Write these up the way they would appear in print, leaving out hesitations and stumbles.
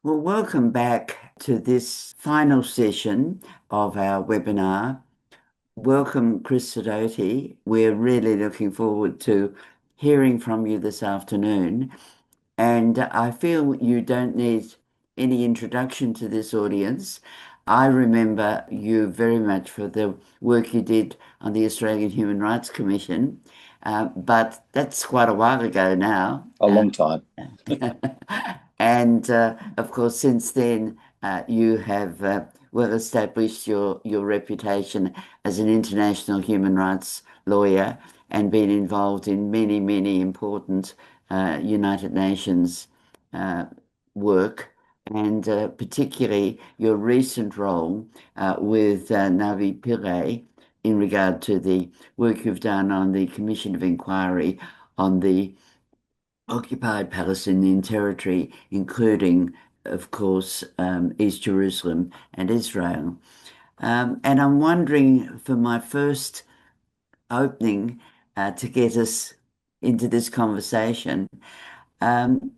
Well, welcome back to this final session of our webinar. Welcome, Chris Sidoti. We're really looking forward to hearing from you this afternoon. And I feel you don't need any introduction to this audience. I remember you very much for the work you did on the Australian Human Rights Commission, but that's quite a while ago now. A long time. And of course, since then, you have well established your reputation as an international human rights lawyer and been involved in many, many important United Nations uh, work, and particularly your recent role with Navi Pillay in regard to the work you've done on the Commission of Inquiry on the occupied Palestinian territory, including, of course, East Jerusalem and Israel. And I'm wondering, for my first opening to get us into this conversation, um,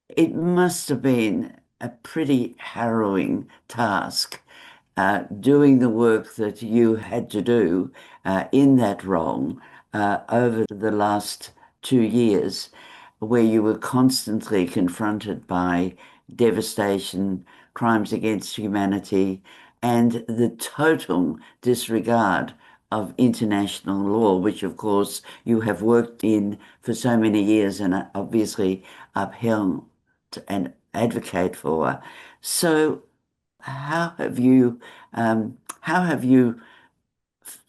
it must have been a pretty harrowing task doing the work that you had to do in that role over the last 2 years, where you were constantly confronted by devastation, crimes against humanity, and the total disregard of international law, which of course you have worked in for so many years and obviously upheld and advocate for. So how have you how have you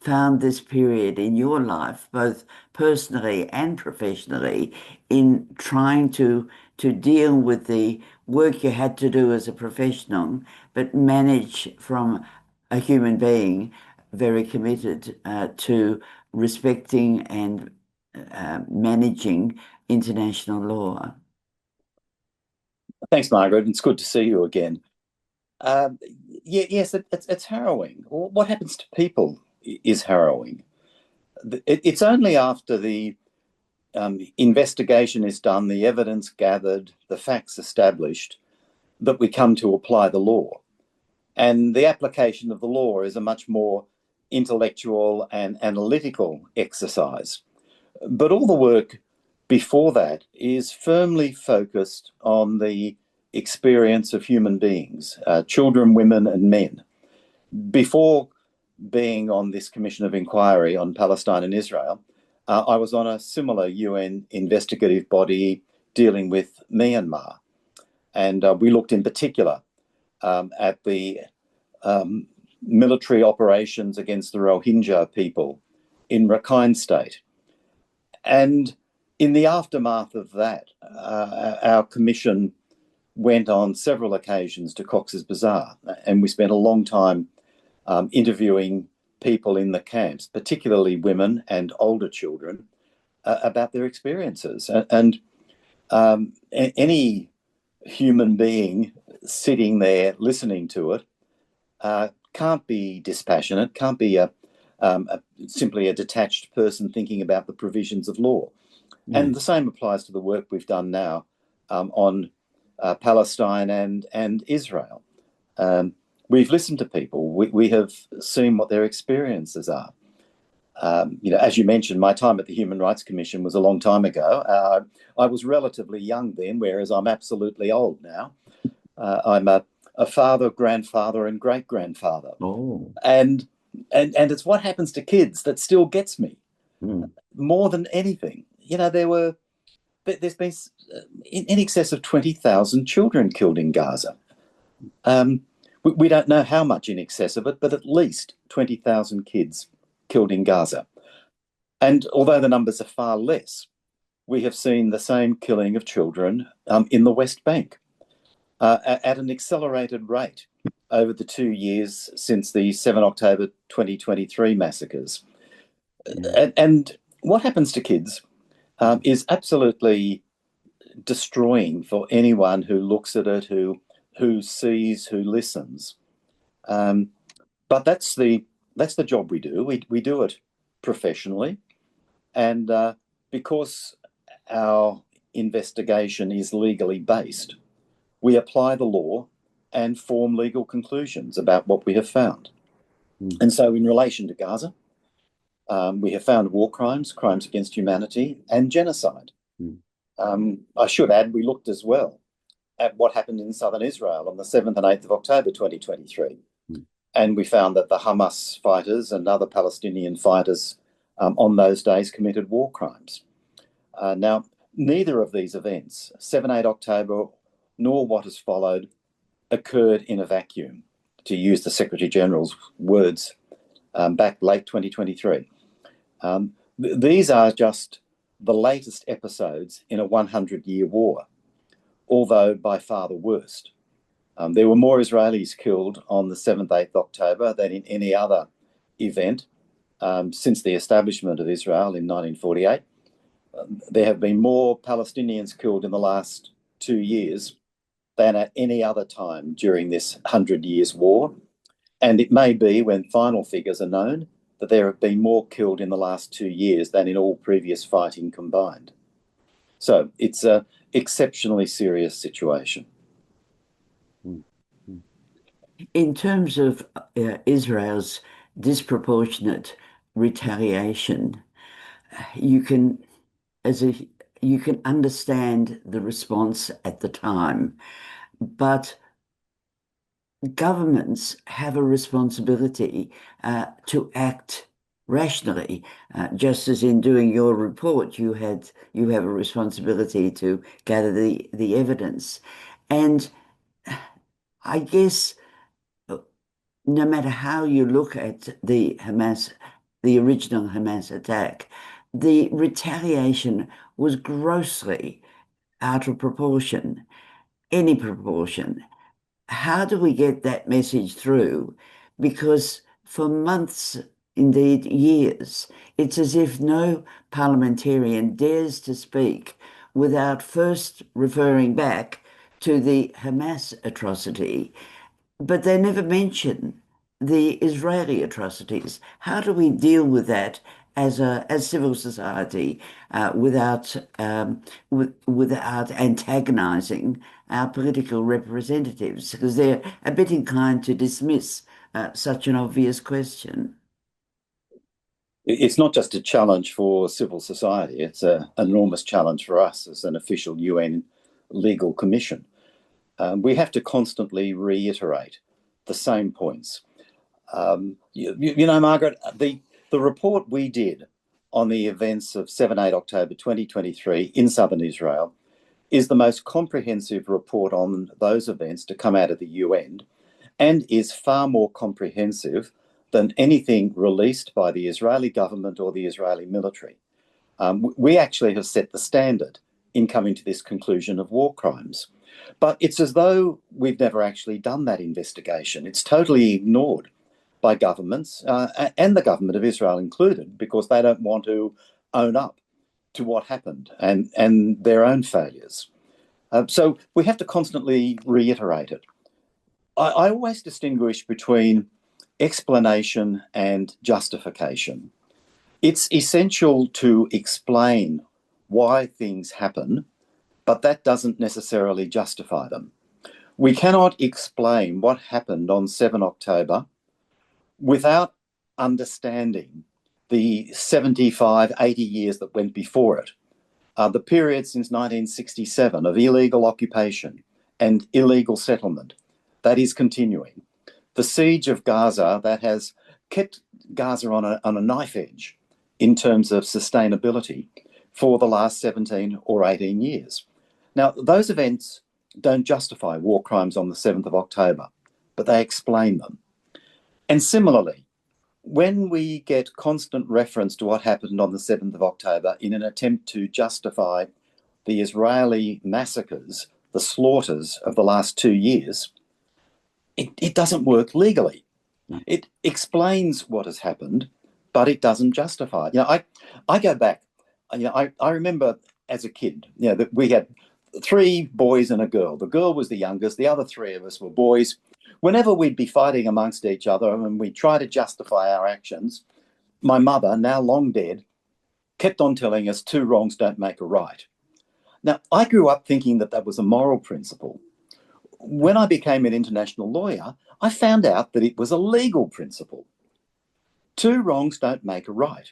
found this period in your life, both personally and professionally, in trying to deal with the work you had to do as a professional, but manage from a human being very committed to respecting and managing international law? Thanks, Margaret. It's good to see you again. Um, yes, it's harrowing. What happens to people is harrowing. It's only after the investigation is done, the evidence gathered, the facts established, that we come to apply the law. And the application of the law is a much more intellectual and analytical exercise. But all the work before that is firmly focused on the experience of human beings, children, women, and men. Before being on this Commission of Inquiry on Palestine and Israel, I was on a similar UN investigative body dealing with Myanmar. And we looked in particular at the military operations against the Rohingya people in Rakhine State. And in the aftermath of that, our commission went on several occasions to Cox's Bazar, and we spent a long time interviewing people in the camps, particularly women and older children, about their experiences. And any human being sitting there listening to it can't be dispassionate, can't be simply a detached person thinking about the provisions of law. Yeah. And the same applies to the work we've done now on Palestine and Israel. We've listened to people. We have seen what their experiences are. As you mentioned, my time at the Human Rights Commission was a long time ago. I was relatively young then, whereas I'm absolutely old now. I'm a father, grandfather, and great grandfather, Oh. and it's what happens to kids that still gets me Mm. more than anything. There's been in excess of 20,000 children killed in Gaza. We don't know how much in excess of it, but at least 20,000 kids killed in Gaza. And although the numbers are far less, we have seen the same killing of children in the West Bank at an accelerated rate over the 2 years since the 7 October 2023 massacres. Yeah. And what happens to kids is absolutely destroying for anyone who looks at it, who sees, who listens. But that's the job we do. We do it professionally, and because our investigation is legally based, we apply the law and form legal conclusions about what we have found. And so in relation to Gaza, we have found war crimes, crimes against humanity, and genocide. I should add, we looked as well at what happened in southern Israel on the 7th and 8th of October 2023. And we found that the Hamas fighters and other Palestinian fighters on those days committed war crimes. Now, neither of these events, 7-8 October, nor what has followed, occurred in a vacuum, to use the Secretary-General's words back late 2023. These are just the latest episodes in a 100-year war, although by far the worst. There were more Israelis killed on the 7th, 8th October than in any other event since the establishment of Israel in 1948. There have been more Palestinians killed in the last 2 years than at any other time during this 100 years war. And it may be, when final figures are known, that there have been more killed in the last 2 years than in all previous fighting combined. So it's an exceptionally serious situation. In terms of Israel's disproportionate retaliation, you can understand the response at the time, but governments have a responsibility to act rationally. Just as in doing your report, you have a responsibility to gather the evidence. And I guess no matter how you look at the original Hamas attack, the retaliation was grossly out of proportion, any proportion. How do we get that message through? Because for months, indeed years, it's as if no parliamentarian dares to speak without first referring back to the Hamas atrocity, but they never mention the Israeli atrocities. How do we deal with that as civil society without antagonizing our political representatives? Because they're a bit inclined to dismiss such an obvious question. It's not just a challenge for civil society, it's an enormous challenge for us as an official UN legal commission. We have to constantly reiterate the same points. You know, Margaret, the report we did on the events of 7-8 October 2023 in southern Israel is the most comprehensive report on those events to come out of the UN, and is far more comprehensive than anything released by the Israeli government or the Israeli military. We actually have set the standard in coming to this conclusion of war crimes. But it's as though we've never actually done that investigation. It's totally ignored by governments, and the government of Israel included, because they don't want to own up to what happened and their own failures. So we have to constantly reiterate it. I always distinguish between explanation and justification. It's essential to explain why things happen, but that doesn't necessarily justify them. We cannot explain what happened on 7 October without understanding the 75, 80 years that went before it, the period since 1967 of illegal occupation and illegal settlement that is continuing, the siege of Gaza that has kept Gaza on a knife edge in terms of sustainability for the last 17 or 18 years. Now, those events don't justify war crimes on the 7th of October, but they explain them. And similarly, when we get constant reference to what happened on the 7th of October in an attempt to justify the Israeli massacres, the slaughters of the last 2 years, it doesn't work legally. It explains what has happened, but it doesn't justify it. You know, I go back, you know, I remember as a kid, you know, that we had 3 boys and a girl. The girl was the youngest, the other 3 of us were boys. Whenever we'd be fighting amongst each other and we'd try to justify our actions, my mother, now long dead, kept on telling us 2 wrongs don't make a right. Now, I grew up thinking that that was a moral principle. When I became an international lawyer, I found out that it was a legal principle. Two wrongs don't make a right.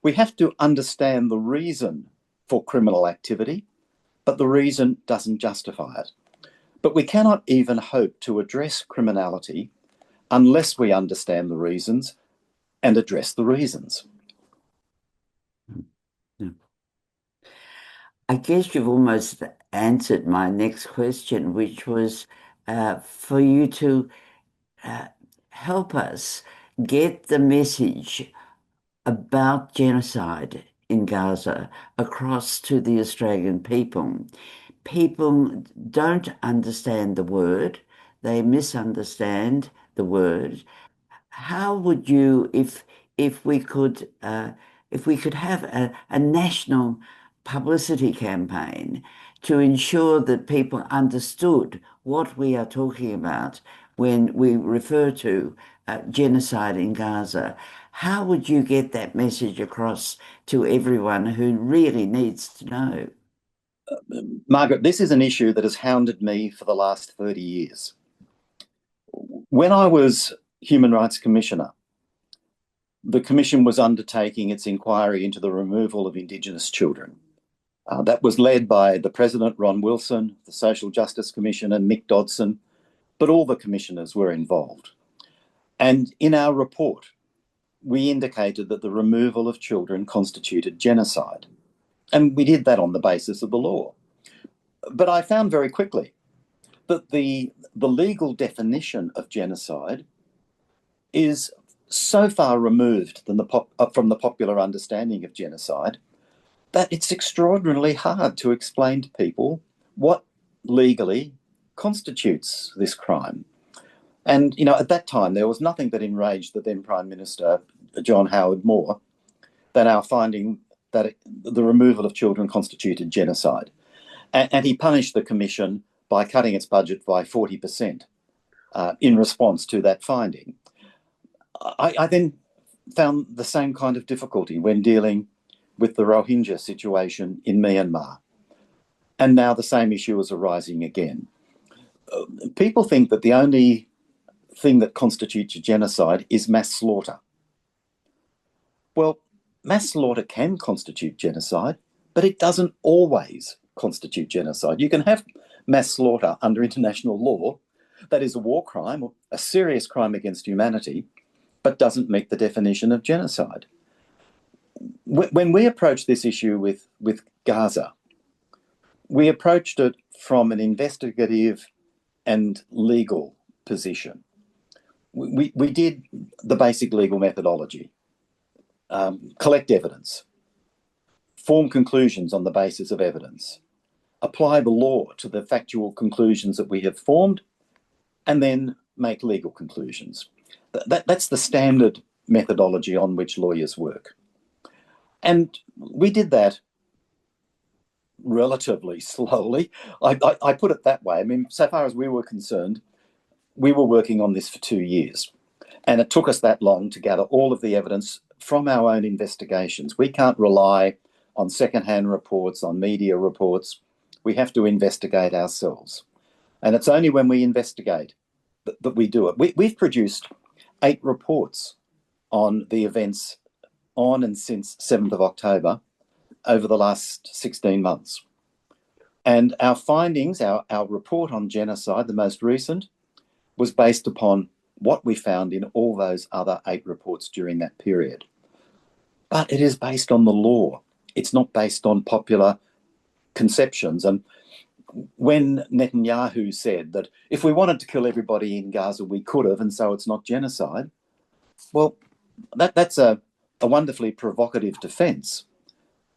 We have to understand the reason for criminal activity, but the reason doesn't justify it. But we cannot even hope to address criminality unless we understand the reasons and address the reasons. Yeah. I guess you've almost answered my next question, which was for you to uh, help us get the message about genocide in Gaza across to the Australian people. People don't understand the word, they misunderstand the word. How would you, if we could, if we could have a national publicity campaign to ensure that people understood what we are talking about when we refer to genocide in Gaza, how would you get that message across to everyone who really needs to know? Margaret, this is an issue that has hounded me for the last 30 years. When I was Human Rights Commissioner, the Commission was undertaking its inquiry into the removal of Indigenous children. That was led by the President, Ron Wilson, the Social Justice Commissioner, Mick Dodson, but all the commissioners were involved. And in our report, we indicated that the removal of children constituted genocide. And we did that on the basis of the law. But I found very quickly that the legal definition of genocide is so far removed from the popular understanding of genocide that it's extraordinarily hard to explain to people what legally constitutes this crime. And, you know, at that time, there was nothing that enraged the then Prime Minister, John Howard more, than our finding that the removal of children constituted genocide. And he punished the Commission by cutting its budget by 40% in response to that finding. I then found the same kind of difficulty when dealing with the Rohingya situation in Myanmar. And now the same issue is arising again. People think that the only thing that constitutes a genocide is mass slaughter. Well, mass slaughter can constitute genocide, but it doesn't always constitute genocide. You can have mass slaughter under international law, that is a war crime or a serious crime against humanity, but doesn't meet the definition of genocide. When we approached this issue with Gaza, we approached it from an investigative and legal position. We did the basic legal methodology, collect evidence, form conclusions on the basis of evidence, apply the law to the factual conclusions that we have formed, and then make legal conclusions. That's the standard methodology on which lawyers work. And we did that relatively slowly. I put it that way. I mean, so far as we were concerned, we were working on this for 2 years. And it took us that long to gather all of the evidence from our own investigations. We can't rely on secondhand reports, on media reports. We have to investigate ourselves. And it's only when we investigate that we do it. We've produced 8 reports on the events on and since 7th of October over the last 16 months. And our findings, our report on genocide, the most recent, was based upon what we found in all those other 8 reports during that period. But it is based on the law. It's not based on popular conceptions. And when Netanyahu said that if we wanted to kill everybody in Gaza, we could have, and so it's not genocide, well, that's a wonderfully provocative defence.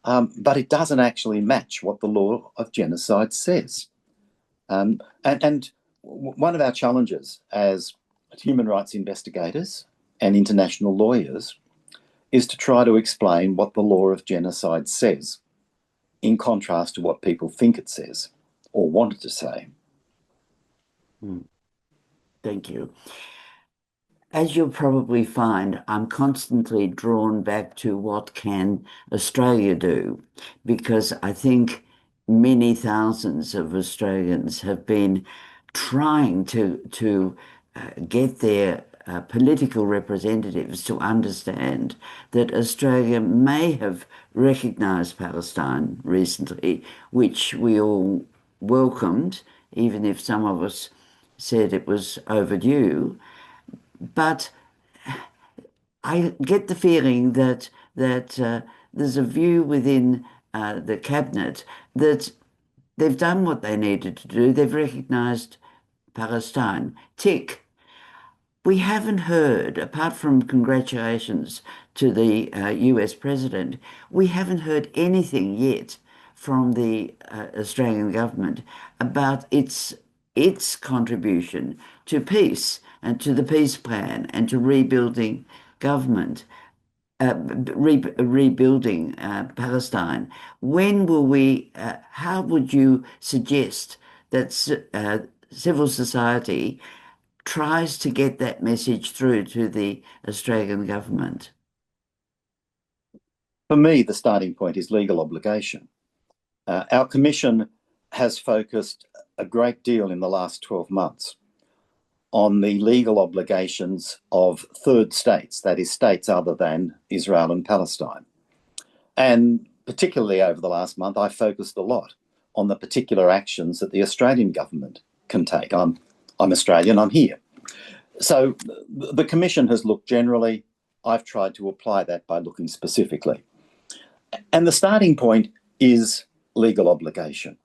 But it doesn't actually match what the law of genocide says. And one of our challenges as human rights investigators and international lawyers is to try to explain what the law of genocide says, in contrast to what people think it says or want it to say. Thank you. As you'll probably find, I'm constantly drawn back to what can Australia do, because I think many thousands of Australians have been trying to get their political representatives to understand that Australia may have recognised Palestine recently, which we all welcomed, even if some of us said it was overdue. But I get the feeling that there's a view within the cabinet that they've done what they needed to do. They've recognised Palestine. Tick. We haven't heard, apart from congratulations to the US president, we haven't heard anything yet from the Australian government about its contribution to peace and to the peace plan and to rebuilding government, rebuilding Palestine. When will we, how would you suggest that civil society tries to get that message through to the Australian government? For me, the starting point is legal obligation. Our Commission has focused a great deal in the last 12 months on the legal obligations of third states, that is, states other than Israel and Palestine. And particularly over the last month, I focused a lot on the particular actions that the Australian government can take. I'm Australian, I'm here. So the Commission has looked generally. I've tried to apply that by looking specifically. And the starting point is legal obligation.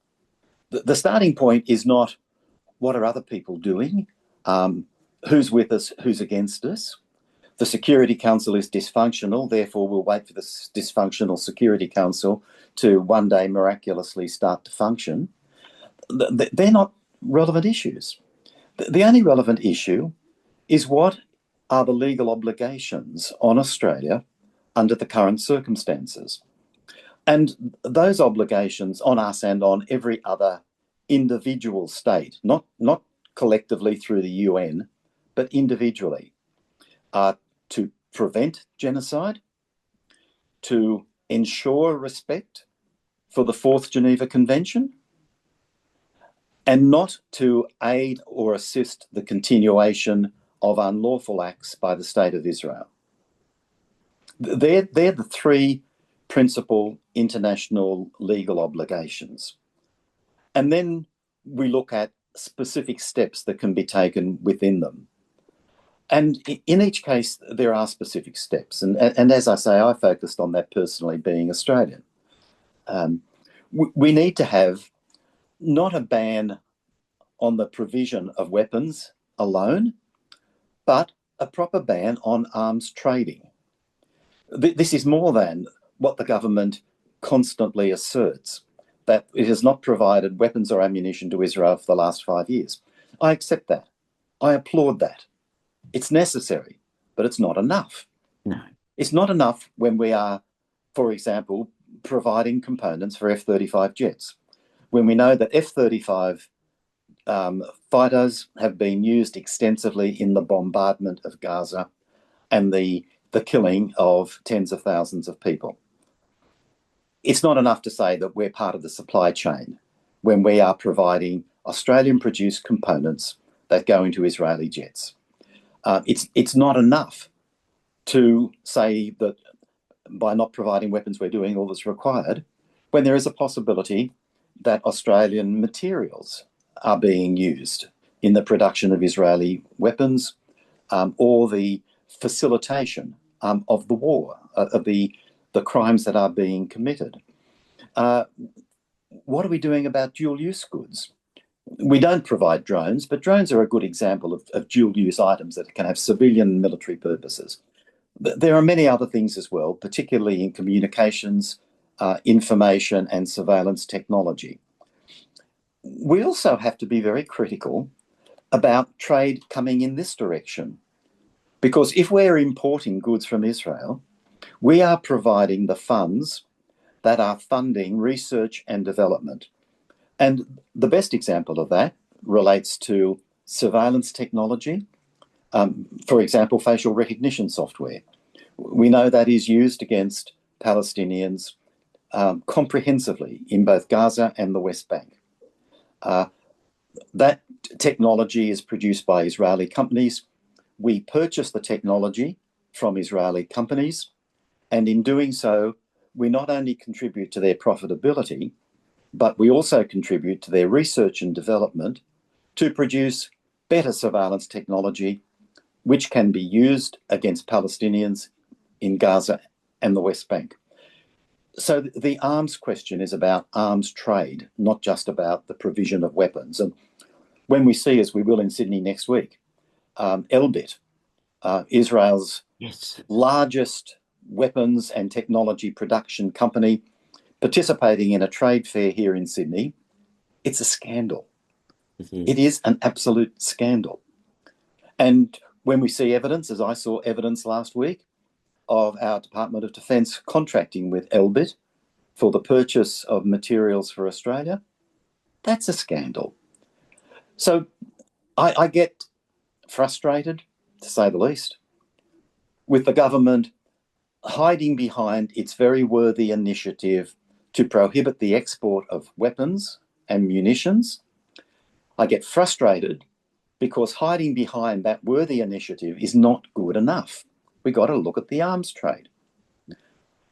The starting point is not what are other people doing, who's with us, who's against us. The Security Council is dysfunctional, therefore we'll wait for this dysfunctional Security Council to one day miraculously start to function. They're not relevant issues. The only relevant issue is what are the legal obligations on Australia under the current circumstances. And those obligations on us and on every other individual state, not collectively through the UN, but individually, are to prevent genocide, to ensure respect for the Fourth Geneva Convention, and not to aid or assist the continuation of unlawful acts by the State of Israel. They're the three principal international legal obligations. And then we look at specific steps that can be taken within them. And in each case, there are specific steps. And as I say, I focused on that personally, being Australian. We need to have not a ban on the provision of weapons alone, but a proper ban on arms trading. This is more than what the government constantly asserts, that it has not provided weapons or ammunition to Israel for the last 5 years. I accept that. I applaud that. It's necessary, but it's not enough. No. It's not enough when we are, for example, providing components for F-35 jets, when we know that F-35 fighters have been used extensively in the bombardment of Gaza and the killing of tens of thousands of people. It's not enough to say that we're part of the supply chain when we are providing Australian-produced components that go into Israeli jets. It's not enough to say that by not providing weapons we're doing all that's required, when there is a possibility that Australian materials are being used in the production of Israeli weapons, or the facilitation of the war, of the crimes that are being committed. What are we doing about dual-use goods? We don't provide drones, but drones are a good example of dual-use items that can have civilian and military purposes. There are many other things as well, particularly in communications, information and surveillance technology. We also have to be very critical about trade coming in this direction, because if we're importing goods from Israel, we are providing the funds that are funding research and development. And the best example of that relates to surveillance technology, for example, facial recognition software. We know that is used against Palestinians comprehensively in both Gaza and the West Bank. That technology is produced by Israeli companies. We purchase the technology from Israeli companies, and in doing so, we not only contribute to their profitability, but we also contribute to their research and development to produce better surveillance technology, which can be used against Palestinians in Gaza and the West Bank. So the arms question is about arms trade, not just about the provision of weapons. And when we see, as we will in Sydney next week, Elbit, Israel's largest weapons and technology production company, participating in a trade fair here in Sydney, it's a scandal. It is an absolute scandal. And when we see evidence, as I saw evidence last week, of our Department of Defence contracting with Elbit for the purchase of materials for Australia, that's a scandal. So I get frustrated, to say the least, with the government hiding behind its very worthy initiative to prohibit the export of weapons and munitions. I get frustrated because hiding behind that worthy initiative is not good enough. We got to look at the arms trade.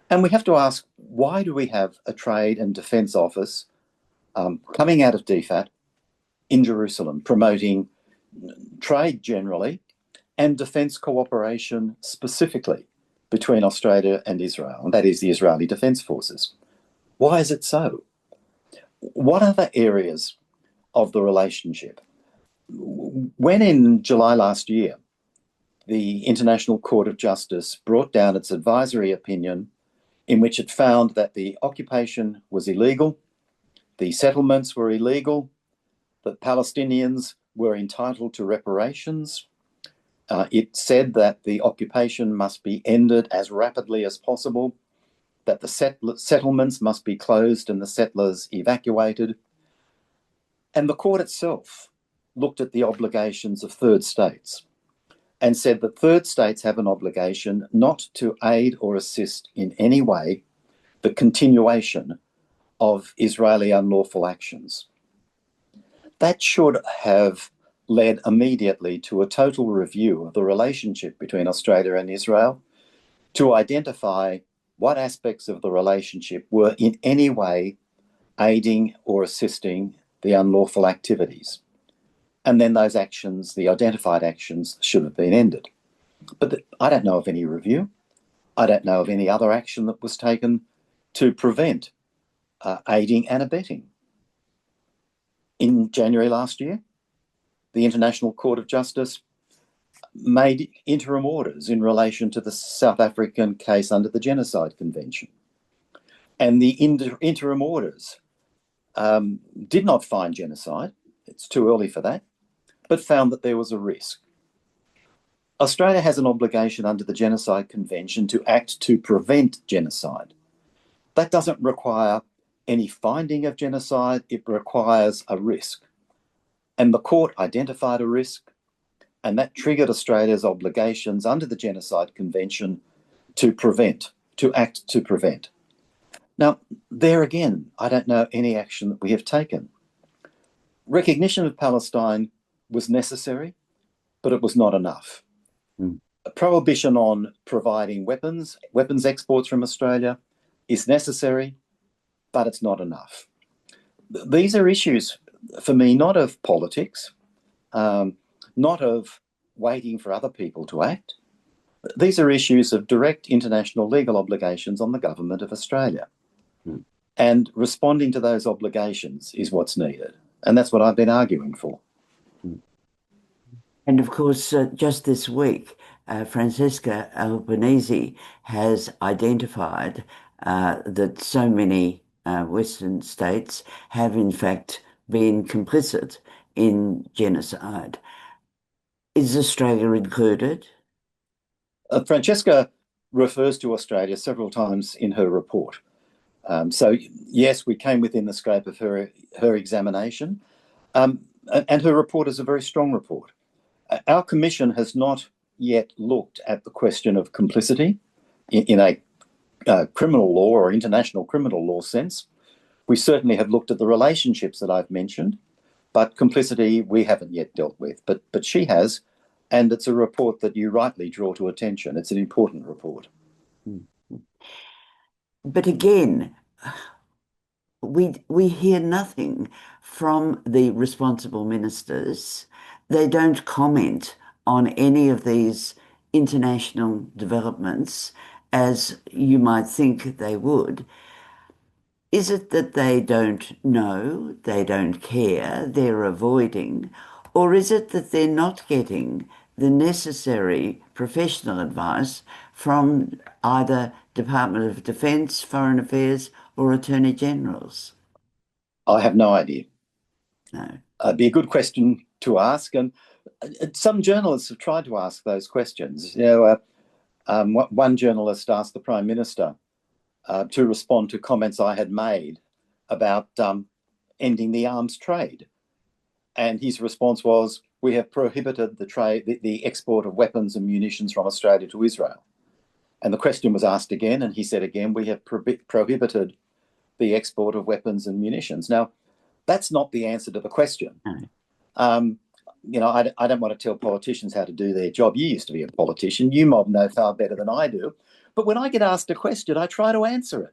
And we have to ask, why do we have a trade and defence office coming out of DFAT in Jerusalem, promoting trade generally and defence cooperation specifically between Australia and Israel, and that is the Israeli Defence Forces? Why is it so? What are the areas of the relationship? When in July last year, the International Court of Justice brought down its advisory opinion in which it found that the occupation was illegal, the settlements were illegal, that Palestinians were entitled to reparations. It said that the occupation must be ended as rapidly as possible, that the settlements must be closed and the settlers evacuated. And the court itself looked at the obligations of third states and said that third states have an obligation not to aid or assist in any way the continuation of Israeli unlawful actions. That should have led immediately to a total review of the relationship between Australia and Israel to identify what aspects of the relationship were in any way aiding or assisting the unlawful activities. And then those actions, the identified actions, should have been ended. But I don't know of any review. I don't know of any other action that was taken to prevent aiding and abetting. In January last year, the International Court of Justice made interim orders in relation to the South African case under the Genocide Convention. And the interim orders did not find genocide, it's too early for that, but found that there was a risk. Australia has an obligation under the Genocide Convention to act to prevent genocide. That doesn't require any finding of genocide, it requires a risk. And the court identified a risk, and that triggered Australia's obligations under the Genocide Convention to prevent, to act to prevent. Now, there again, I don't know any action that we have taken. Recognition of Palestine was necessary, but it was not enough. A prohibition on providing weapons exports from Australia is necessary, but it's not enough. These are issues for me, not of politics, not of waiting for other people to act. These are issues of direct international legal obligations on the government of Australia. And responding to those obligations is what's needed. And that's what I've been arguing for. And of course, just this week, Francesca Albanese has identified that so many Western states have in fact been complicit in genocide. Is Australia included? Francesca refers to Australia several times in her report. So yes, we came within the scope of her examination, and her report is a very strong report. Our commission has not yet looked at the question of complicity in a criminal law or international criminal law sense. We certainly have looked at the relationships that I've mentioned, But complicity we haven't yet dealt with, but she has, and it's a report that you rightly draw to attention. It's an important report. But again, we hear nothing from the responsible ministers. They don't comment on any of these international developments as you might think they would. Is it that they don't know, they don't care, they're avoiding, or is it that they're not getting the necessary professional advice from either Department of Defence, Foreign Affairs, or Attorney Generals? I have no idea. No. It'd be a good question to ask, and some journalists have tried to ask those questions. One journalist asked the Prime Minister to respond to comments I had made about ending the arms trade. And his response was, we have prohibited the export of weapons and munitions from Australia to Israel. And the question was asked again, and he said again, we have prohibited the export of weapons and munitions. Now, that's not the answer to the question. No. I don't want to tell politicians how to do their job. You used to be a politician. You mob know far better than I do. But when I get asked a question, I try to answer it.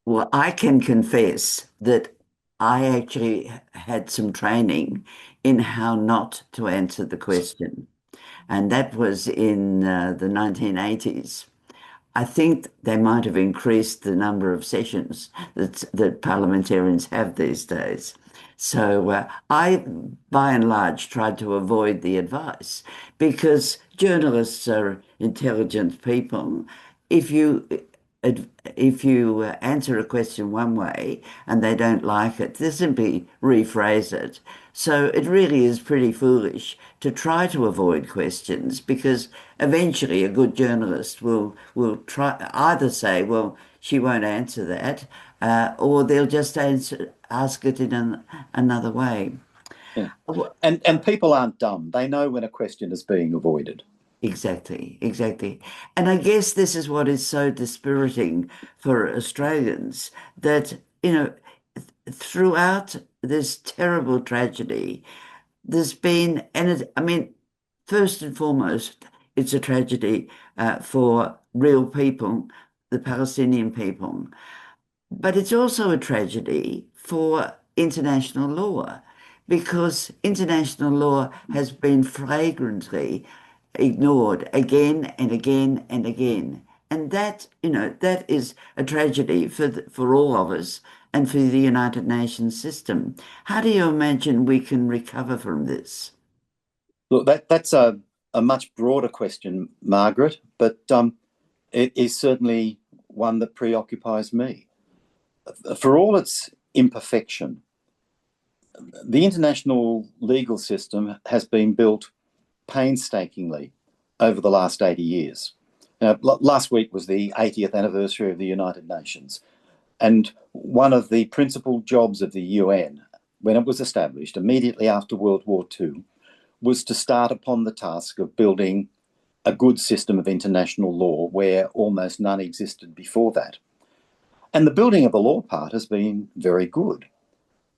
Well, I can confess that I actually had some training in how not to answer the question. And that was in the 1980s. I think they might have increased the number of sessions that parliamentarians have these days. So I, by and large, tried to avoid the advice because journalists are intelligent people. If you if you answer a question one way and they don't like it, they simply rephrase it. So it really is pretty foolish to try to avoid questions because eventually a good journalist will try either say, well, she won't answer that, or they'll just ask it in another way. Yeah. And people aren't dumb. They know when a question is being avoided. Exactly, exactly. And I guess this is what is so dispiriting for Australians that, throughout this terrible tragedy, there's been, I mean, first and foremost, it's a tragedy for real people, the Palestinian people. But it's also a tragedy for international law because international law has been flagrantly ignored again and again and again. And that is a tragedy for all of us and for the United Nations system. How do you imagine we can recover from this? Look, that's a much broader question, Margaret, but it is certainly one that preoccupies me. For all its imperfection, the international legal system has been built painstakingly over the last 80 years. Last week was the 80th anniversary of the United Nations. And one of the principal jobs of the UN, when it was established immediately after World War II, was to start upon the task of building a good system of international law where almost none existed before that. And the building of the law part has been very good.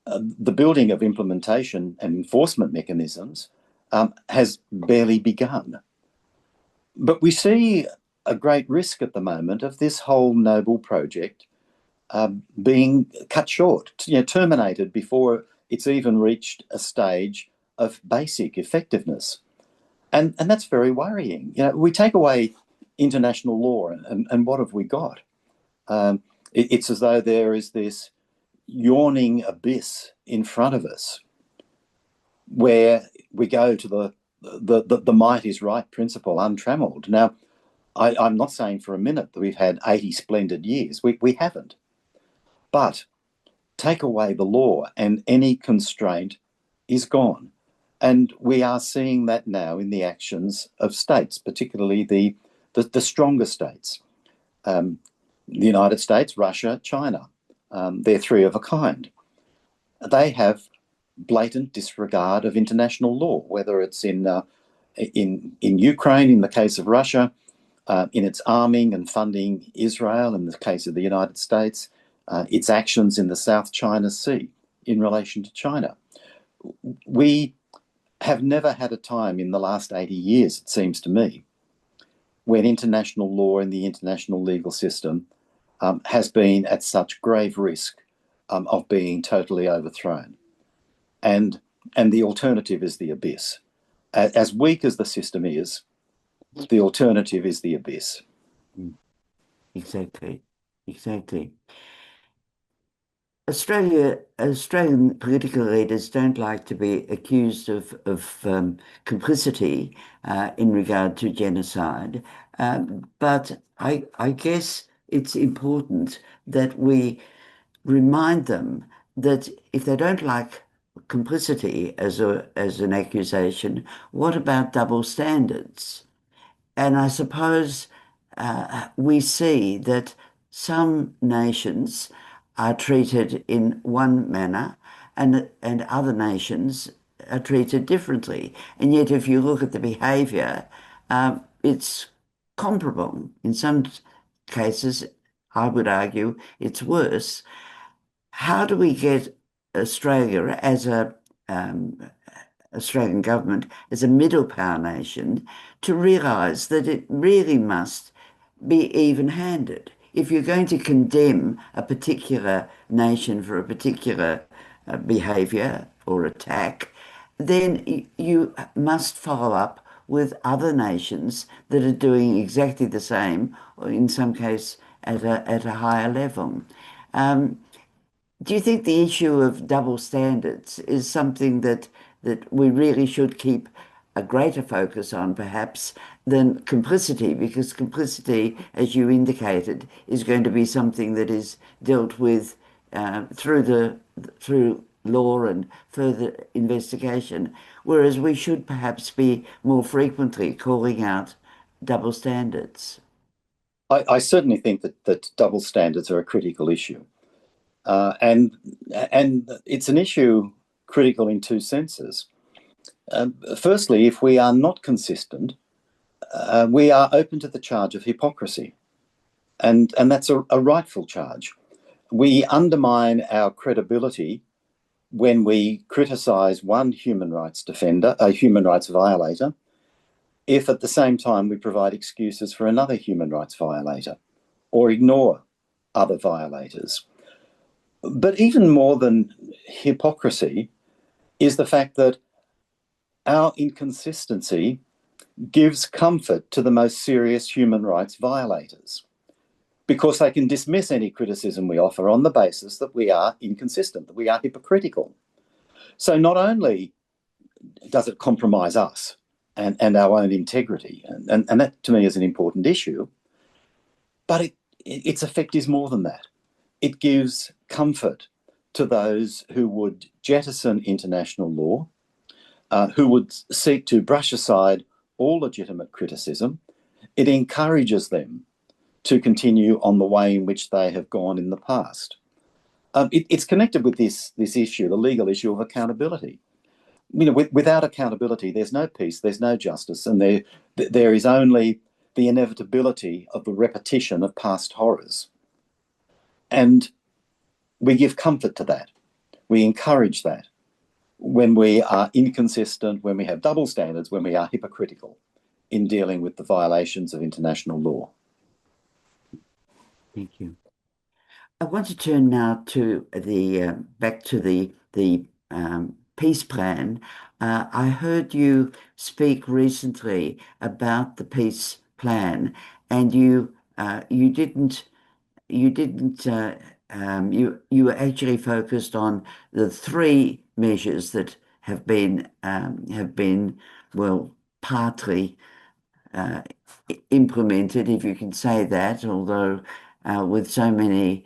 The building of implementation and enforcement mechanisms has barely begun. But we see a great risk at the moment of this whole noble project being cut short, terminated before it's even reached a stage of basic effectiveness. And that's very worrying. We take away international law and what have we got? It's as though there is this yawning abyss in front of us where we go to the might is right principle untrammeled. Now, I'm not saying for a minute that we've had 80 splendid years. We haven't. But take away the law and any constraint is gone. And we are seeing that now in the actions of states, particularly the stronger states. The United States, Russia, China. They're three of a kind. They have blatant disregard of international law, whether it's in Ukraine, in the case of Russia, in its arming and funding Israel, in the case of the United States, its actions in the South China Sea, in relation to China. We have never had a time in the last 80 years, it seems to me, when international law and the international legal system has been at such grave risk of being totally overthrown. And the alternative is the abyss. As weak as the system is, the alternative is the abyss. Exactly, exactly. Australian political leaders don't like to be accused of complicity in regard to genocide, but I guess it's important that we remind them that if they don't like complicity as an accusation, what about double standards? And I suppose we see that some nations are treated in one manner and other nations are treated differently. And yet, if you look at the behaviour, it's comparable. In some cases, I would argue it's worse. How do we get Australia as a Australian government as a middle power nation to realise that it really must be even-handed? If you're going to condemn a particular nation for a particular behaviour or attack, then you must follow up with other nations that are doing exactly the same, or in some case at a higher level. Do you think the issue of double standards is something that we really should keep a greater focus on, perhaps, than complicity? Because complicity, as you indicated, is going to be something that is dealt with through law and further investigation, whereas we should perhaps be more frequently calling out double standards. I certainly think that double standards are a critical issue. And it's an issue critical in two senses. Firstly, if we are not consistent, we are open to the charge of hypocrisy. And that's a rightful charge. We undermine our credibility when we criticise one human rights defender, a human rights violator, if at the same time we provide excuses for another human rights violator or ignore other violators. But even more than hypocrisy is the fact that our inconsistency gives comfort to the most serious human rights violators, because they can dismiss any criticism we offer on the basis that we are inconsistent, that we are hypocritical. So not only does it compromise us and our own integrity, and that to me is an important issue, but its effect is more than that. It gives comfort to those who would jettison international law, who would seek to brush aside all legitimate criticism. It encourages them to continue on the way in which they have gone in the past. It's connected with this issue, the legal issue of accountability. You know, without accountability, there's no peace, there's no justice, and there is only the inevitability of the repetition of past horrors. And we give comfort to that. We encourage that when we are inconsistent, when we have double standards, when we are hypocritical in dealing with the violations of international law. Thank you. I want to turn now to the back to the peace plan. I heard you speak recently about the peace plan, and you didn't you were actually focused on the three measures that have been well partly implemented, if you can say that, although with so many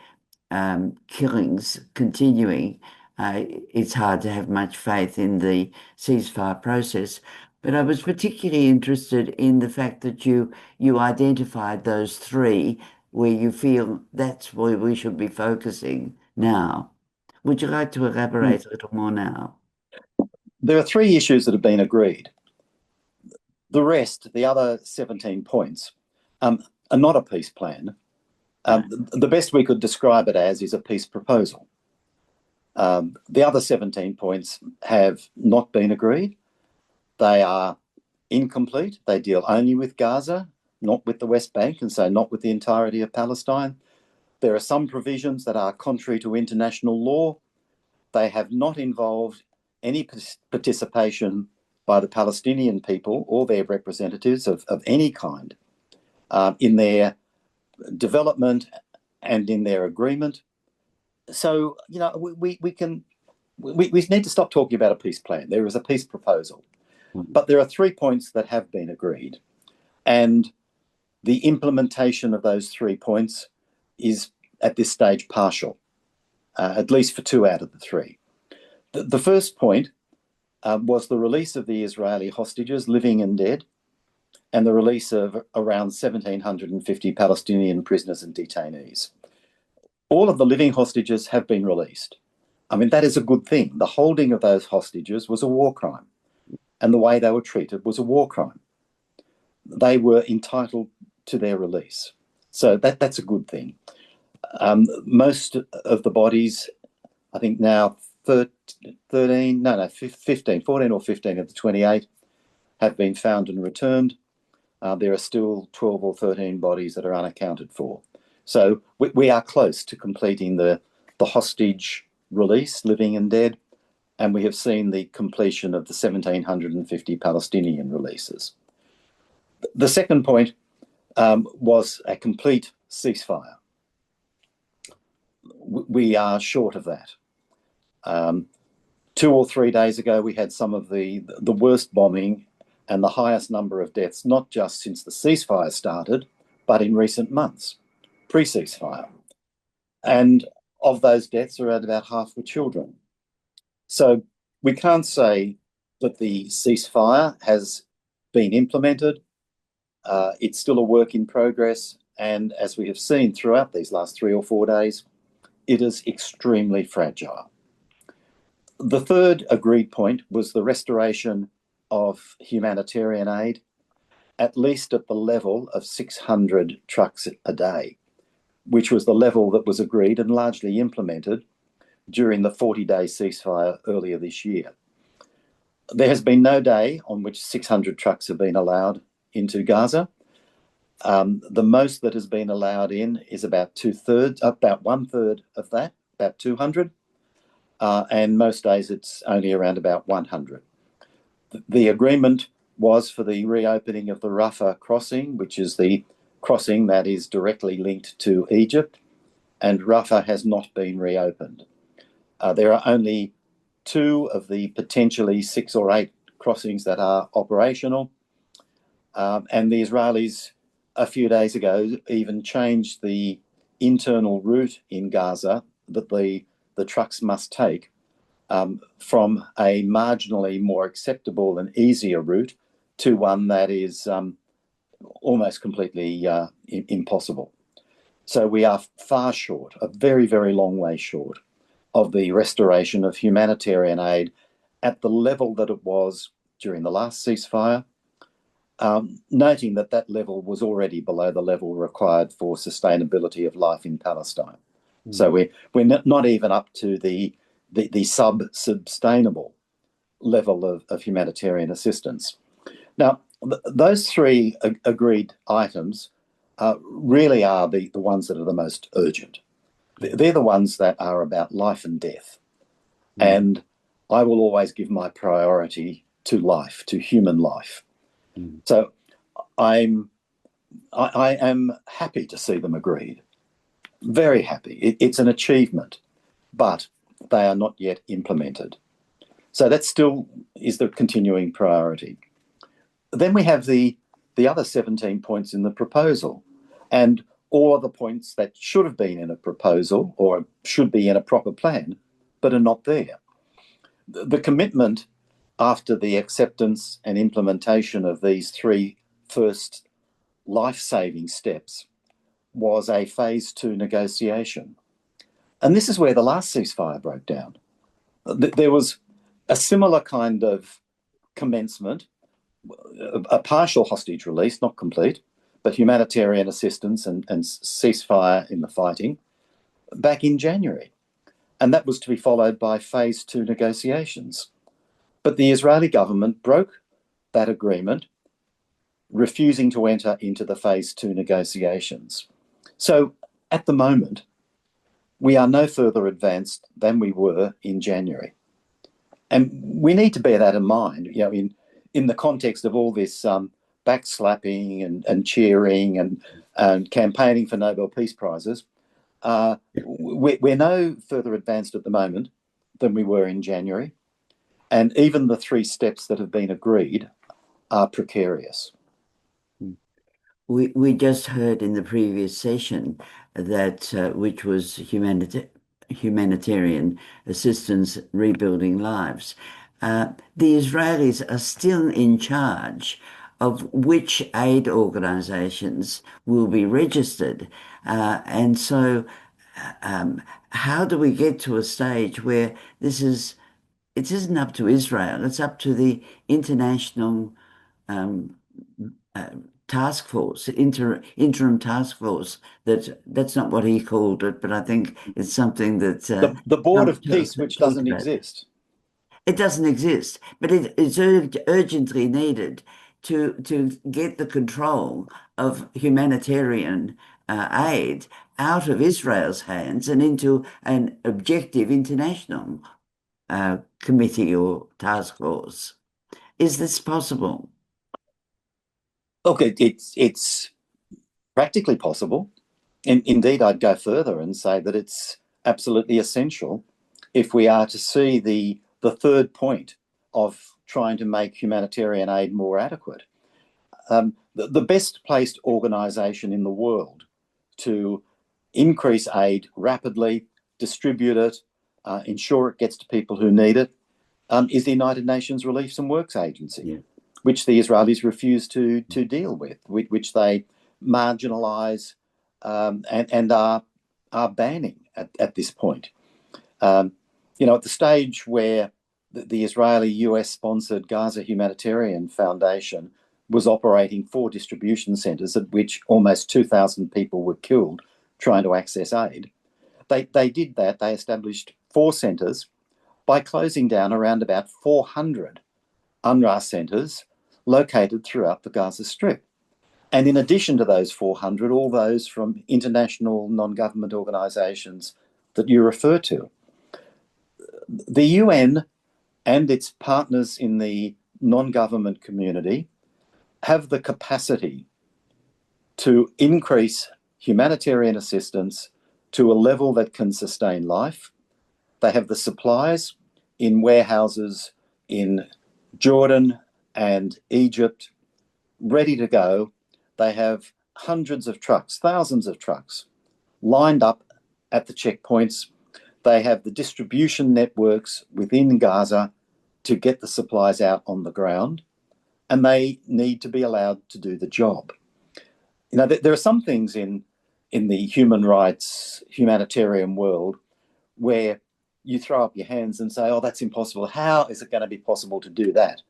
killings continuing, it's hard to have much faith in the ceasefire process. But I was particularly interested in the fact that you identified those three where you feel that's where we should be focusing now. Would you like to elaborate a little more now? There are three issues that have been agreed. The rest, the other 17 points, are not a peace plan. The best we could describe it as is a peace proposal. The other 17 points have not been agreed. They are incomplete. They deal only with Gaza, not with the West Bank, and so not with the entirety of Palestine. There are some provisions that are contrary to international law. They have not involved any participation by the Palestinian people or their representatives of any kind in their development and in their agreement. So, you know, we need to stop talking about a peace plan. There is a peace proposal, but there are 3 points that have been agreed, and the implementation of those 3 points is at this stage partial, at least for 2 out of the 3. The first point was the release of the Israeli hostages, living and dead, and the release of around 1,750 Palestinian prisoners and detainees. All of the living hostages have been released. I mean, that is a good thing. The holding of those hostages was a war crime, and the way they were treated was a war crime. They were entitled to their release. So that's a good thing. Most of the bodies, I think now 14 or 15 of the 28 have been found and returned. There are still 12 or 13 bodies that are unaccounted for. So we are close to completing the hostage release, living and dead, and we have seen the completion of the 1,750 Palestinian releases. The second point was a complete ceasefire. We are short of that. 2 or 3 days ago, we had some of the worst bombing and the highest number of deaths, not just since the ceasefire started, but in recent months, pre-ceasefire. And of those deaths, around about half were children. So we can't say that the ceasefire has been implemented. It's still a work in progress. And as we have seen throughout these last 3 or 4 days, it is extremely fragile. The third agreed point was the restoration of humanitarian aid, at least at the level of 600 trucks a day, which was the level that was agreed and largely implemented during the 40-day ceasefire earlier this year. There has been no day on which 600 trucks have been allowed into Gaza. The most that has been allowed in is about 1/3 of that, about 200. And most days it's only around about 100. The agreement was for the reopening of the Rafah crossing, which is the crossing that is directly linked to Egypt, and Rafah has not been reopened. There are only 2 of the potentially 6 or 8 crossings that are operational, and the Israelis a few days ago even changed the internal route in Gaza that the trucks must take from a marginally more acceptable and easier route to one that is almost completely impossible. So we are far short, a very, very long way short of the restoration of humanitarian aid at the level that it was during the last ceasefire, noting that that level was already below the level required for sustainability of life in Palestine. So we're not even up to the sub-sustainable level of humanitarian assistance. Now, those 3 agreed items really are the ones that are the most urgent. They're the ones that are about life and death. And I will always give my priority to life, to human life. So I am happy to see them agreed. Very happy. It's an achievement, but they are not yet implemented. So that still is the continuing priority. Then we have the other 17 points in the proposal, and all of the points that should have been in a proposal or should be in a proper plan, but are not there. The commitment after the acceptance and implementation of these 3 first life-saving steps was a phase 2 negotiation. And this is where the last ceasefire broke down. There was a similar kind of commencement, a partial hostage release, not complete, but humanitarian assistance and ceasefire in the fighting back in January. and that was to be followed by phase two negotiations. But the Israeli government broke that agreement, refusing to enter into the phase two negotiations. So at the moment, we are no further advanced than we were in January. And we need to bear that in mind, in the context of all this backslapping and cheering and campaigning for Nobel Peace Prizes. We're no further advanced at the moment than we were in January. And even the 3 steps that have been agreed are precarious. We just heard in the previous session that which was humanitarian assistance rebuilding lives. The Israelis are still in charge of which aid organizations will be registered. And so how do we get to a stage where it isn't up to Israel, it's up to the international um, uh, task force, interim task force. That's not what he called it, but I think it's something that The Board of Peace, which talked doesn't about. exist. It doesn't exist, but it is urgently needed to get the control of humanitarian aid out of Israel's hands and into an objective international committee or task force. Is this possible? Look, it's practically possible. Indeed, I'd go further and say that it's absolutely essential if we are to see the third point of trying to make humanitarian aid more adequate. The best placed organisation in the world to increase aid rapidly, distribute it, ensure it gets to people who need it, is the United Nations Relief and Works Agency, Yeah. which the Israelis refuse to deal with, which they marginalise and are banning at this point. At the stage where the Israeli US-sponsored Gaza Humanitarian Foundation was operating 4 distribution centres at which almost 2,000 people were killed trying to access aid. They did that. They established 4 centres by closing down around about 400 UNRWA centres located throughout the Gaza Strip. And in addition to those 400, all those from international non-government organisations that you refer to. The UN and its partners in the non-government community have the capacity to increase humanitarian assistance to a level that can sustain life. They have the supplies in warehouses in Jordan and Egypt ready to go. They have hundreds of trucks, thousands of trucks lined up at the checkpoints. They have the distribution networks within Gaza to get the supplies out on the ground, and they need to be allowed to do the job. There are some things in the human rights, humanitarian world where you throw up your hands and say, oh, that's impossible. How is it going to be possible to do that?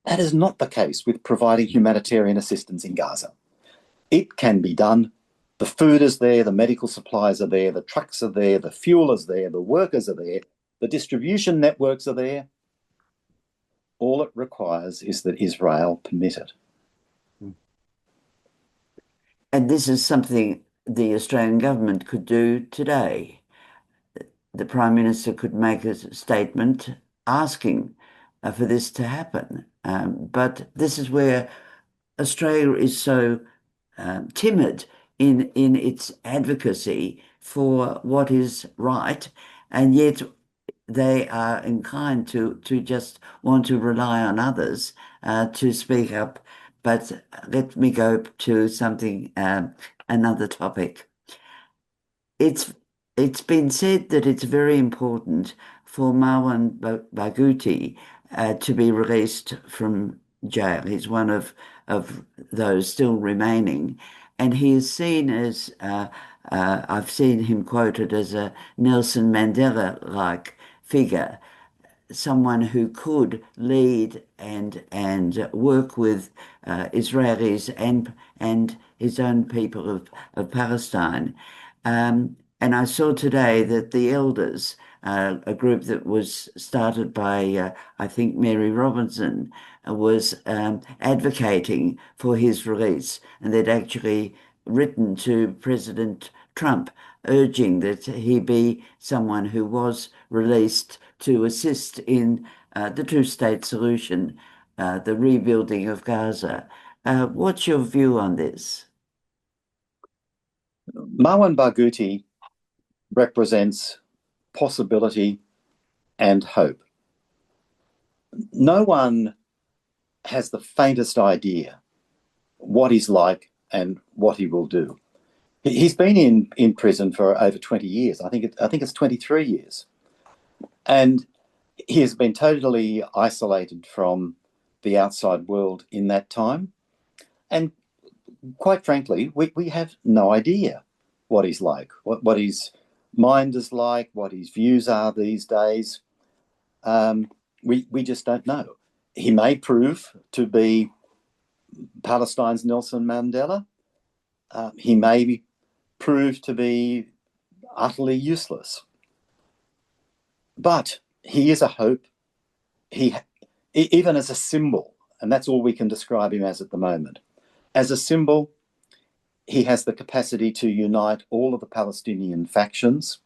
That is not the case with providing humanitarian assistance in Gaza. It can be done. The food is there, the medical supplies are there, the trucks are there, the fuel is there, the workers are there, the distribution networks are there. All it requires is that Israel permit it. And this is something the Australian government could do today. The Prime Minister could make a statement asking for this to happen. But this is where Australia is so timid in its advocacy for what is right, and yet they are inclined to just want to rely on others to speak up. But let me go to something, another topic. It's been said that it's very important for Marwan Barghouti to be released from jail. He's one of those still remaining, and he is seen as I've seen him quoted as a Nelson Mandela-like figure, someone who could lead and work with Israelis and his own people of Palestine. And I saw today that the elders, a group that was started by, I think, Mary Robinson, was advocating for his release. And they'd actually written to President Trump urging that he be someone who was released to assist in the two-state solution, the rebuilding of Gaza. What's your view on this? Marwan Barghouti represents possibility and hope. No one has the faintest idea what he's like and what he will do. He's been in prison for over 20 years. I think it's 23 years. And he has been totally isolated from the outside world in that time. And quite frankly, we have no idea what he's like, what his mind is like, what his views are these days. We just don't know. He may prove to be Palestine's Nelson Mandela. He may prove to be utterly useless. But he is a hope. Even as a symbol, and that's all we can describe him as at the moment. As a symbol, he has the capacity to unite all of the Palestinian factions.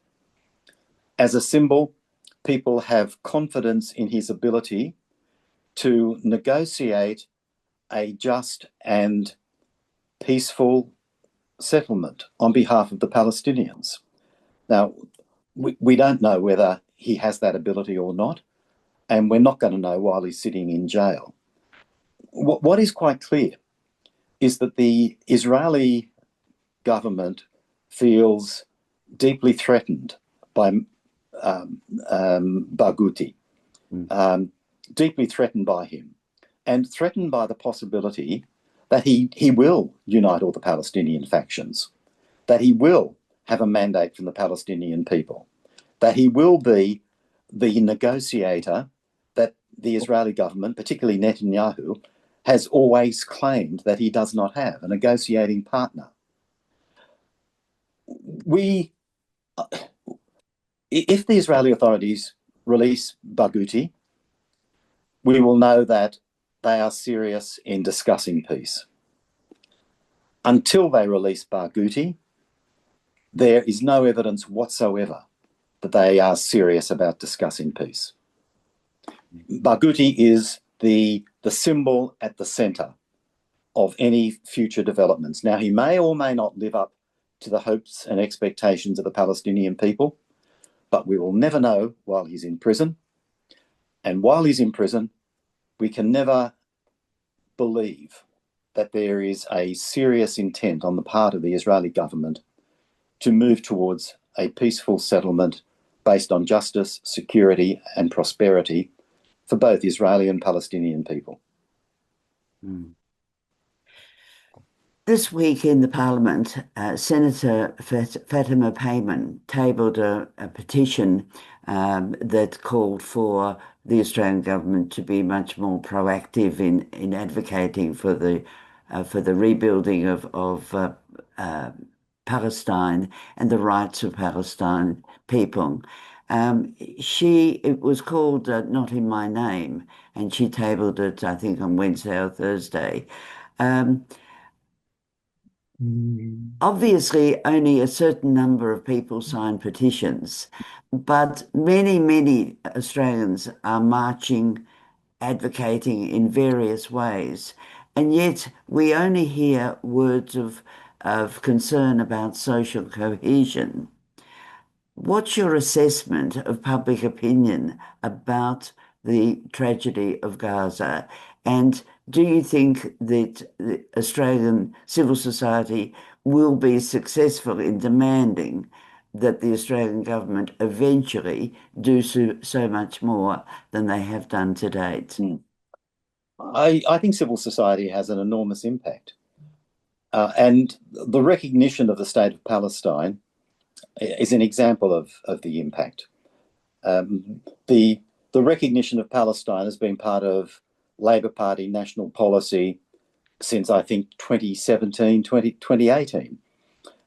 As a symbol, people have confidence in his ability to negotiate a just and peaceful settlement on behalf of the Palestinians. Now, we don't know whether he has that ability or not, and we're not going to know while he's sitting in jail. What is quite clear is that the Israeli government feels deeply threatened by Barghouti, deeply threatened by him, and threatened by the possibility that he will unite all the Palestinian factions, that he will have a mandate from the Palestinian people, that he will be the negotiator that the Israeli government, particularly Netanyahu, has always claimed that he does not have, a negotiating partner. If the Israeli authorities release Barghouti, we will know that they are serious in discussing peace. Until they release Barghouti, there is no evidence whatsoever that they are serious about discussing peace. Barghouti is the symbol at the centre of any future developments. Now, he may or may not live up to the hopes and expectations of the Palestinian people, but we will never know while he's in prison. And while he's in prison, we can never believe that there is a serious intent on the part of the Israeli government to move towards a peaceful settlement based on justice, security, and prosperity for both Israeli and Palestinian people. This week in the Parliament, Senator Fatima Payman tabled a petition that called for the Australian government to be much more proactive in advocating for the rebuilding of Palestine and the rights of Palestine people. It was called Not in My Name, and she tabled it, I think, on Wednesday or Thursday. Obviously, only a certain number of people sign petitions, but many, many Australians are marching, advocating in various ways, and yet we only hear words of concern about social cohesion. What's your assessment of public opinion about the tragedy of Gaza? And do you think that the Australian civil society will be successful in demanding that the Australian government eventually do so much more than they have done to date? I think civil society has an enormous impact. And the recognition of the state of Palestine is an example of the impact. The recognition of Palestine has been part of Labor Party national policy since, I think, 2017, 2018.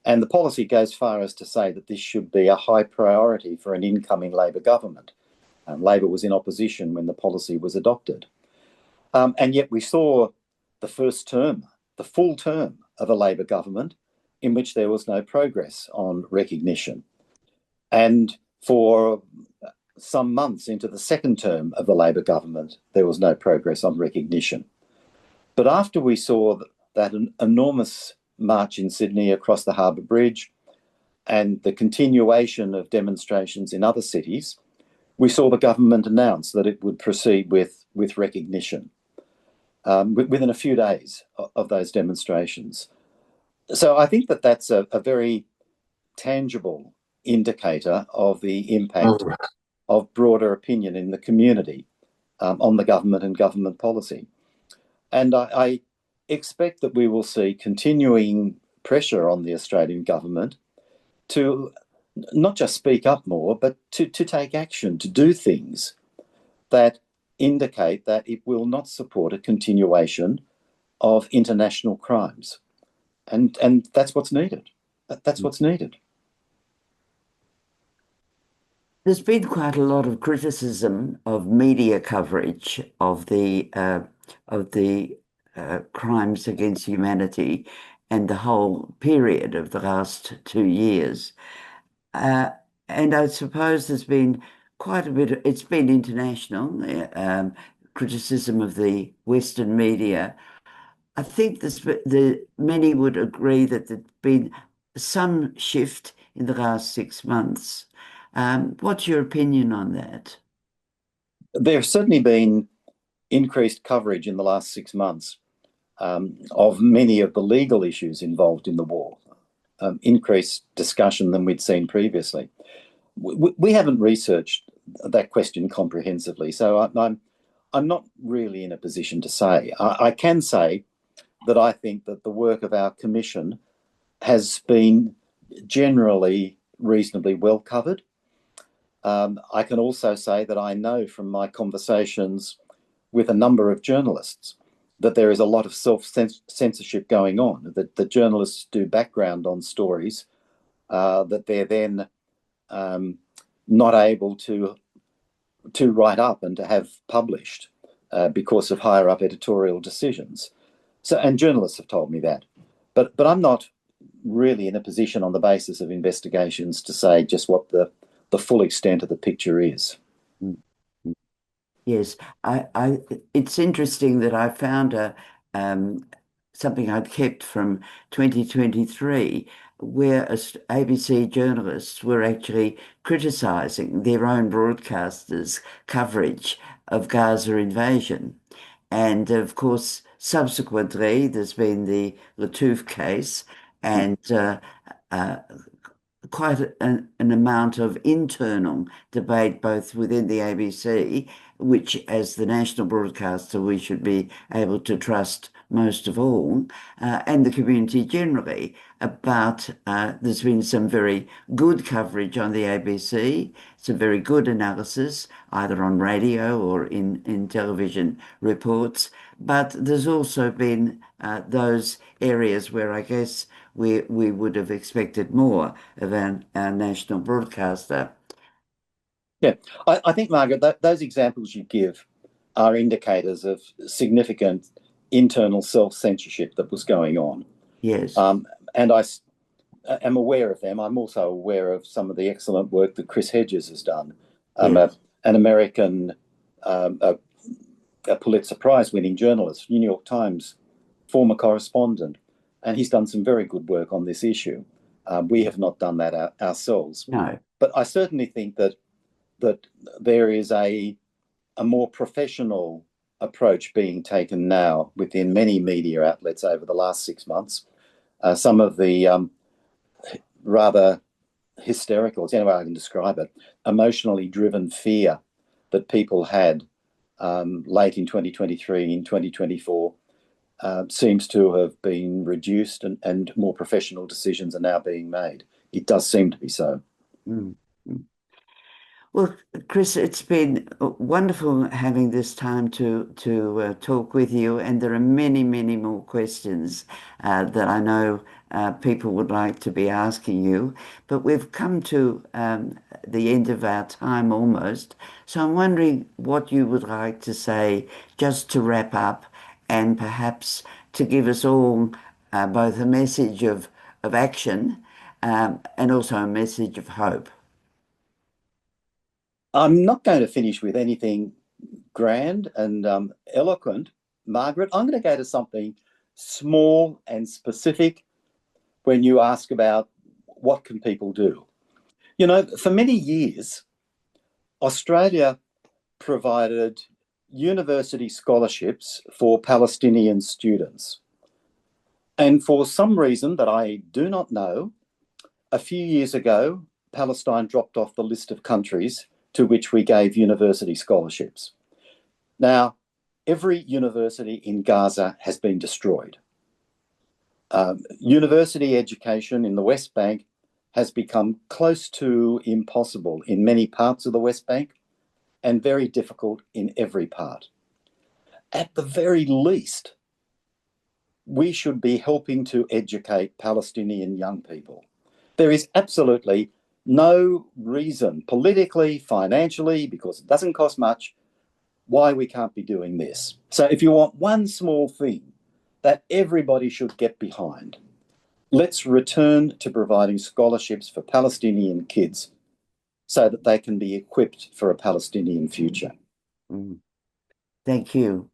And the policy goes far as to say that this should be a high priority for an incoming Labor government. Labor was in opposition when the policy was adopted. And yet we saw the first term, the full term of a Labor government in which there was no progress on recognition. And for some months into the second term of the Labor government, there was no progress on recognition. But after we saw that an enormous march in Sydney across the Harbour Bridge and the continuation of demonstrations in other cities, we saw the government announce that it would proceed with recognition within a few days of those demonstrations. So I think that that's a very tangible indicator of the impact of broader opinion in the community on the government and government policy. And I expect that we will see continuing pressure on the Australian government to not just speak up more, but to take action, to do things that indicate that it will not support a continuation of international crimes. And that's what's needed. That's what's needed. There's been quite a lot of criticism of media coverage of the crimes against humanity and the whole period of the last 2 years. And I suppose there's been quite a bit, it's been international criticism of the Western media. I think many would agree that there's been some shift in the last 6 months. What's your opinion on that? There's certainly been increased coverage in the last 6 months of many of the legal issues involved in the war, increased discussion than we'd seen previously. We haven't researched that question comprehensively, so I'm not really in a position to say. I can say that I think that the work of our commission has been generally reasonably well covered. I can also say that I know from my conversations with a number of journalists that there is a lot of self-censorship going on, that the journalists do background on stories that they're then not able to write up and to have published because of higher up editorial decisions. So, and journalists have told me that. But I'm not really in a position on the basis of investigations to say just what the full extent of the picture is. Yes, it's interesting that I found something I'd kept from 2023, where ABC journalists were actually criticising their own broadcasters' coverage of Gaza invasion. And of course, subsequently, there's been the Latouche case and quite an amount of internal debate, both within the ABC, which as the national broadcaster, we should be able to trust most of all, and the community generally about, there's been some very good coverage on the ABC, some very good analysis, either on radio or in television reports. But there's also been those areas where I guess we would have expected more of our national broadcaster. Yeah, I think, Margaret, those examples you give are indicators of significant internal self-censorship that was going on. Yes. And I am aware of them. I'm also aware of some of the excellent work that Chris Hedges has done, Yes. an American a Pulitzer Prize-winning journalist, New York Times former correspondent, and he's done some very good work on this issue. We have not done that ourselves. No. But I certainly think that there is a more professional approach being taken now within many media outlets over the last 6 months. Some of the rather hysterical, it's the only way I can describe it, emotionally driven fear that people had late in 2023, in 2024, seems to have been reduced and more professional decisions are now being made. It does seem to be so. Mm. Well, Chris, it's been wonderful having this time to talk with you, and there are many, many more questions that I know people would like to be asking you, but we've come to the end of our time almost. So I'm wondering what you would like to say just to wrap up, and perhaps to give us all both a message of action and also a message of hope. I'm not going to finish with anything grand and eloquent, Margaret. I'm going to go to something small and specific when you ask about what can people do. You know, for many years, Australia provided university scholarships for Palestinian students. And for some reason that I do not know, a few years ago, Palestine dropped off the list of countries to which we gave university scholarships. Now, every university in Gaza has been destroyed. University education in the West Bank has become close to impossible in many parts of the West Bank and very difficult in every part. At the very least, we should be helping to educate Palestinian young people. There is absolutely no reason, politically, financially, because it doesn't cost much, why we can't be doing this. So if you want one small thing that everybody should get behind, let's return to providing scholarships for Palestinian kids so that they can be equipped for a Palestinian future. Mm. Thank you.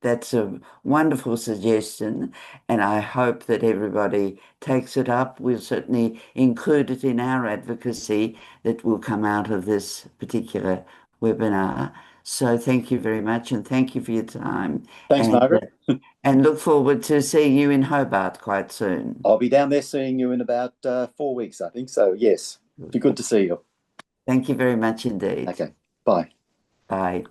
That's a wonderful suggestion, and I hope that everybody takes it up. We'll certainly include it in our advocacy that will come out of this particular webinar. So thank you very much, and thank you for your time, Thanks, and Margaret. and look forward to seeing you in Hobart quite soon. I'll be down there seeing you in about 4 weeks, I think. So, yes, be good to see you. Thank you very much indeed. Okay, bye. Bye.